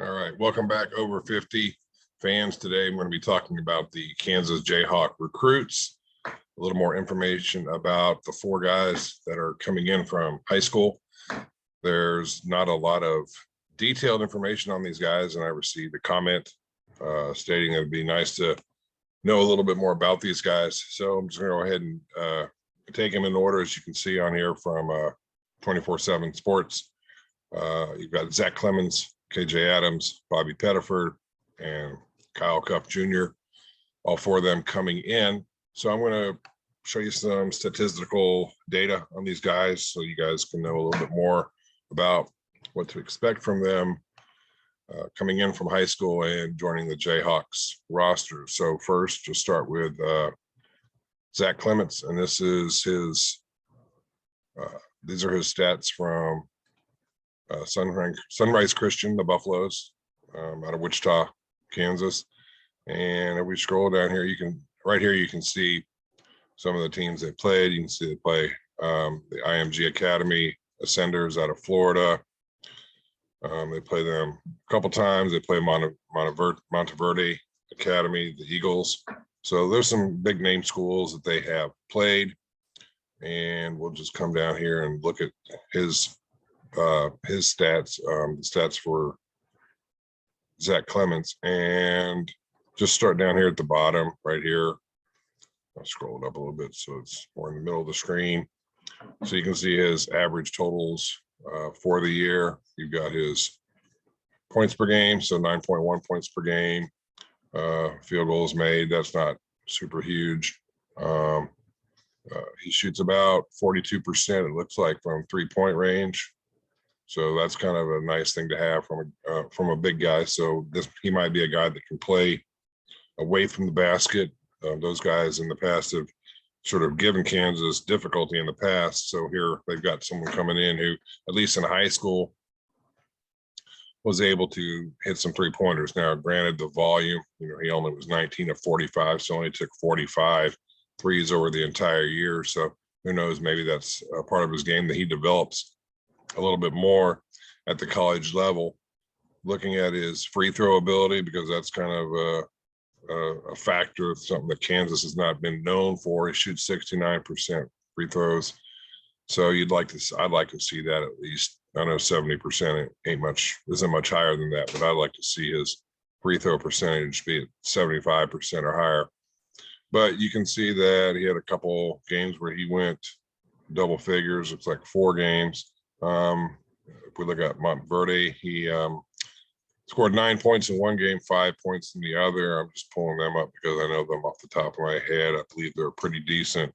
All right, welcome back, over 50 fans. Today I'm going to be talking about the Kansas Jayhawk recruits, a little more information about the four guys that are coming in from high school. There's not a lot of detailed information on these guys, and I received a comment stating it would be nice to know a little bit more about these guys. So I'm just going to go ahead and take them in order, as you can see on here from 24/7 Sports. You've got Zach Clements, KJ Adams, Bobby Pettiford, and Kyle Cuff Jr., all four of them coming in. So I'm going to show you some statistical data on these guys so you guys can know a little bit more about what to expect from them coming in from high school and joining the Jayhawks roster. So first, just start with Zach Clements, and this is his. These are his stats from Sunrise Christian, the Buffaloes, out of Wichita, Kansas. And if we scroll down here, right here you can see some of the teams they played. You can see they play the IMG Academy Ascenders out of Florida. They play them a couple times. They play Monteverde Academy, the Eagles. So there's some big name schools that they have played. And we'll just come down here and look at his stats, the stats for Zach Clements, and just start down here at the bottom right here. I'll scroll it up a little bit so it's more in the middle of the screen. So you can see his average totals for the year. You've got his points per game, so 9.1 points per game. Field goals made, that's not super huge. He shoots about 42%, it looks like, from 3-point range. So that's kind of a nice thing to have from a big guy. So he might be a guy that can play away from the basket. Those guys in the past have sort of given Kansas difficulty in the past. So here they've got someone coming in who, at least in high school, was able to hit some 3-pointers. Now, granted, the volume, he only was 19 of 45, so only took 45 threes over the entire year. So who knows, maybe that's a part of his game that he develops a little bit more at the college level. Looking at his free throw ability, because that's kind of a factor of something that Kansas has not been known for. He shoots 69% free throws. So I'd like to see that at least. I know 70% isn't much higher than that, but I'd like to see his free throw percentage be at 75% or higher. But you can see that he had a couple games where he went double figures. It's like 4 games. If we look at Monteverde, he scored 9 points in one game, 5 points in the other. I'm just pulling them up because I know them off the top of my head. I believe they're a pretty decent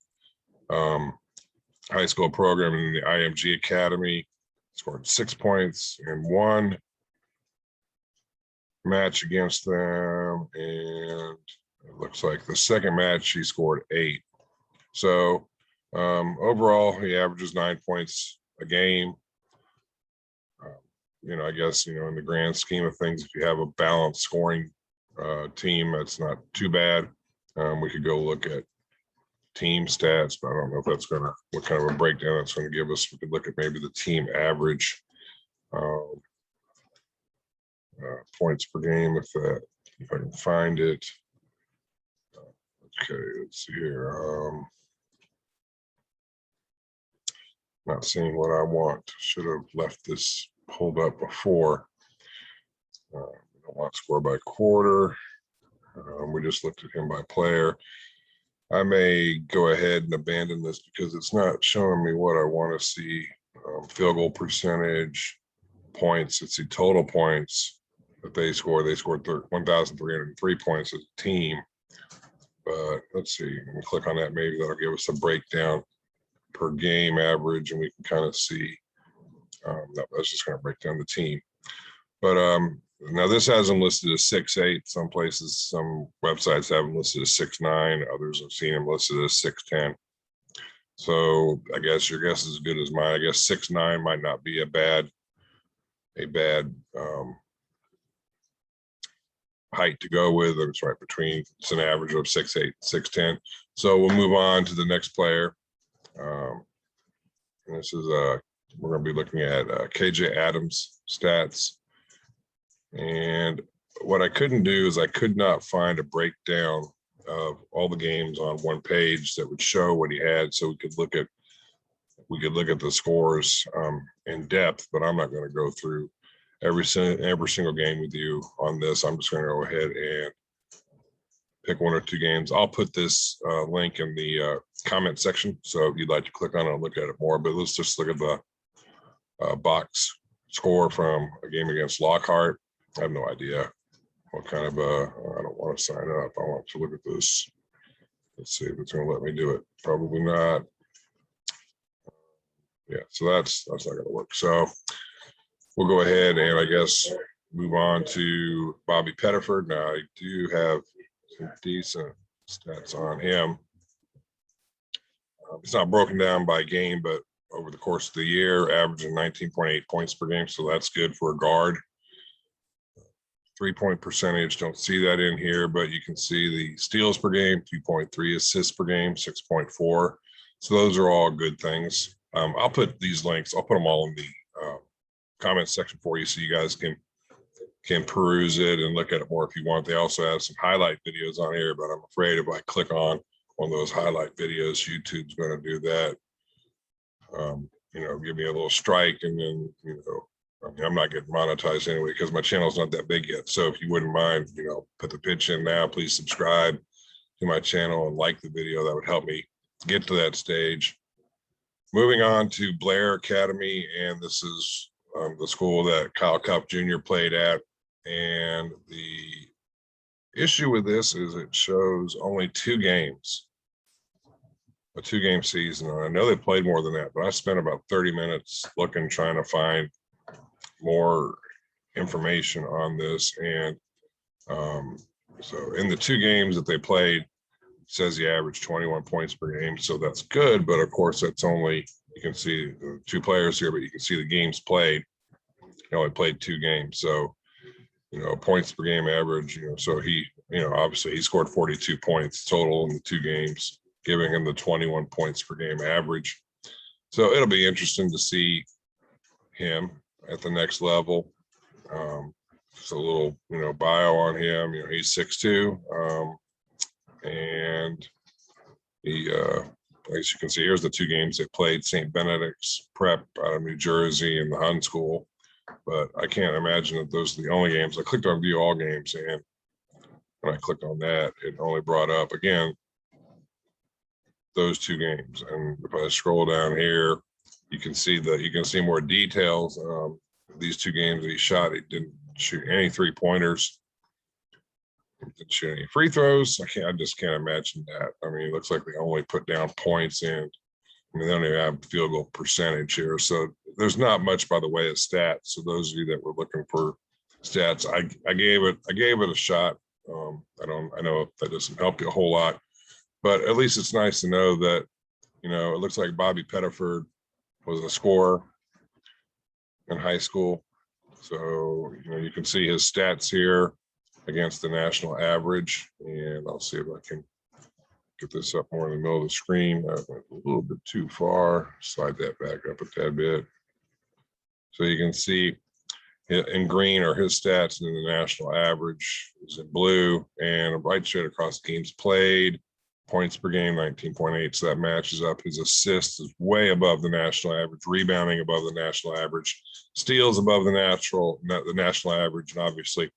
high school program in the IMG Academy. Scored 6 points in one match against them, and it looks like the second match he scored 8. So overall, he averages 9 points a game. I guess, in the grand scheme of things, if you have a balanced scoring team, that's not too bad. We could go look at team stats, but I don't know if that's what kind of a breakdown that's going to give us. We could look at maybe the team average points per game, if I can find it. Okay, let's see here. Not seeing what I want. Should have left this pulled up before. We don't want score by quarter. We just looked at him by player. I may go ahead and abandon this because it's not showing me what I want to see. Field goal percentage, points. Let's see, total points that they scored. They scored 1,303 points as a team. But let's see, let me click on that. Maybe that'll give us a breakdown per game average, and we can kind of see. That's just going to break down the team. But now this has them listed as 6'8". Some places, some websites have them listed as 6'9". Others have seen them listed as 6'10". So I guess your guess is as good as mine. I guess 6'9" might not be a bad height to go with. It's right between. It's an average of 6'8", 6'10". So we'll move on to the next player. This is we're going to be looking at KJ Adams stats. And what I couldn't do is I could not find a breakdown of all the games on one page that would show what he had, so we could look at the scores in depth. But I'm not going to go through every single game with you on this. I'm just going to go ahead and pick one or two games. I'll put this link in the comment section, so if you'd like to click on it and look at it more. But let's just look at the box score from a game against Lockhart. I have no idea what kind of I don't want to sign up. I want to look at this. Let's see if it's going to let me do it. Probably not. Yeah, so that's not going to work. So we'll go ahead and I guess move on to Bobby Pettiford. Now I do have some decent stats on him. It's not broken down by game, but over the course of the year, averaging 19.8 points per game. So that's good for a guard. 3-point percentage, don't see that in here, but you can see the steals per game, 2.3 assists per game, 6.4. So those are all good things. I'll put these links, I'll put them all in the comment section for you so you guys can peruse it and look at it more if you want. They also have some highlight videos on here, but I'm afraid if I click on one of those highlight videos, YouTube's going to do that. Give me a little strike, and then, I mean, I'm not getting monetized anyway because my channel's not that big yet. So if you wouldn't mind, put the pitch in now, please subscribe to my channel and like the video. That would help me get to that stage. Moving on to Blair Academy, and this is the school that Kyle Cuff Jr. played at. And the issue with this is it shows only 2 games, a 2-game season. And I know they played more than that, but I spent about 30 minutes looking, trying to find more information on this. And so in the 2 games that they played, it says he averaged 21 points per game. So that's good. But of course, that's only, you can see the 2 players here, but you can see the games played. He only played 2 games. So, points per game average, so he, obviously he scored 42 points total in the 2 games, giving him the 21 points per game average. So it'll be interesting to see him at the next level. Just a little, bio on him. He's 6'2", and he, as you can see, here's the 2 games they played: St. Benedict's Prep out of New Jersey and the Hun School. But I can't imagine that those are the only games. I clicked on view all games, and when I clicked on that, it only brought up again those 2 games. And if I scroll down here, you can see more details. These 2 games that he shot, he didn't shoot any 3-pointers, didn't shoot any free throws. I just can't imagine that. I mean, it looks like they only put down points, and they don't even have field goal percentage here. So there's not much by the way of stats. So those of you that were looking for stats, I gave it a shot. I know that doesn't help you a whole lot, but at least it's nice to know that, it looks like Bobby Pettiford was a scorer in high school. So, you can see his stats here against the national average. And I'll see if I can get this up more in the middle of the screen. I went a little bit too far. Slide that back up a tad bit. So you can see in green are his stats, and the national average is in blue, and right straight across games played, points per game, 19.8. So that matches up. His assists is way above the national average, rebounding above the national average, steals above the national average, and obviously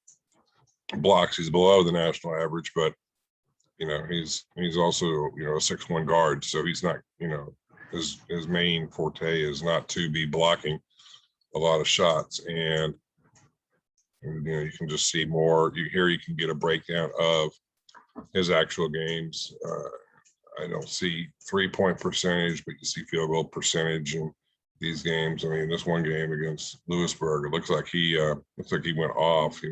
blocks, he's below the national average, but he's also, a 6'1" guard. So he's not, his main forte is not to be blocking a lot of shots. And you can just see more. Here you can get a breakdown of his actual games. I don't see 3-point percentage, but you see field goal percentage in these games. I mean, this one game against Lewisburg, it looks like he went off. He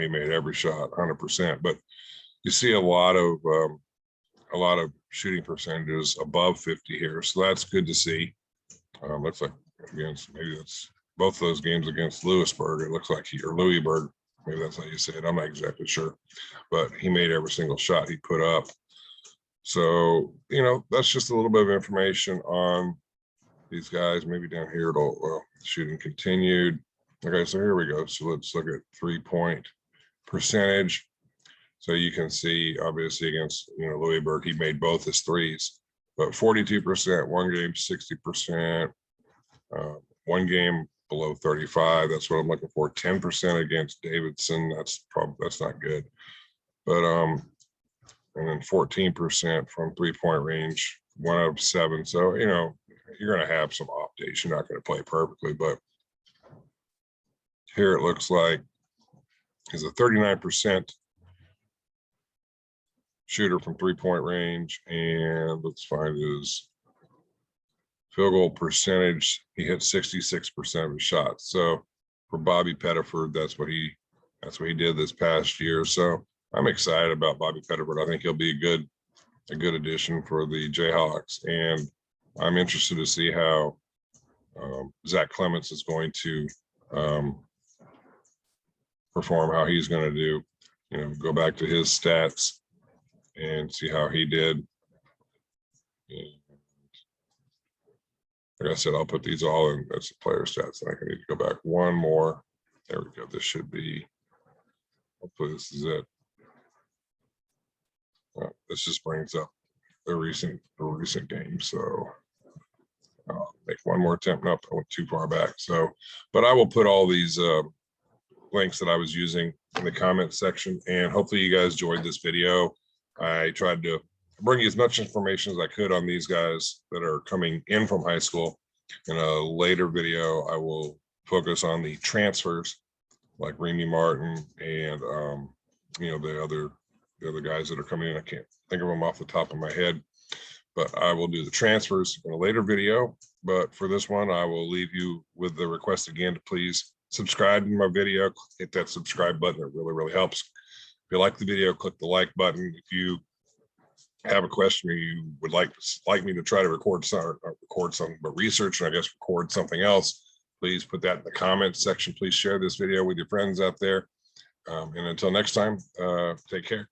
made every shot 100%. But you see a lot of shooting percentages above 50 here, so that's good to see. Looks like against, maybe that's both those games against Lewisburg. It looks like or Louisburg, maybe that's how you say it. I'm not exactly sure, but he made every single shot he put up. So that's just a little bit of information on these guys. Maybe down here it'll shooting continued. Okay, so here we go. So let's look at 3-point percentage. So you can see, obviously, against Louisburg, he made both his threes, but 42%, one game, 60%, one game below 35. That's what I'm looking for. 10% against Davidson. That's not good. But and then 14% from 3-point range, 1 out of 7. So you're going to have some off days. You're not going to play perfectly, but here it looks like he's a 39% shooter from 3-point range, and let's find his field goal percentage. He hit 66% of his shots. So for Bobby Pettiford, that's what he did this past year. So I'm excited about Bobby Pettiford. I think he'll be a good addition for the Jayhawks, and I'm interested to see how Zach Clements is going to perform, how he's going to do. Go back to his stats and see how he did. And like I said, I'll put these all in as the player stats. And I need to go back one more. There we go. This should be, hopefully this is it. This just brings up the recent game. So I'll make one more attempt. Nope, I went too far back. So, but I will put all these links that I was using in the comment section, and hopefully you guys enjoyed this video. I tried to bring you as much information as I could on these guys that are coming in from high school. In a later video, I will focus on the transfers like Remy Martin and the other guys that are coming in. I can't think of them off the top of my head, but I will do the transfers in a later video. But for this one, I will leave you with the request again to please subscribe to my video. Hit that subscribe button. It really, really helps. If you like the video, click the like button. If you have a question or you would like me to try to record something, but research and I guess record something else, please put that in the comments section. Please share this video with your friends out there. And until next time, take care.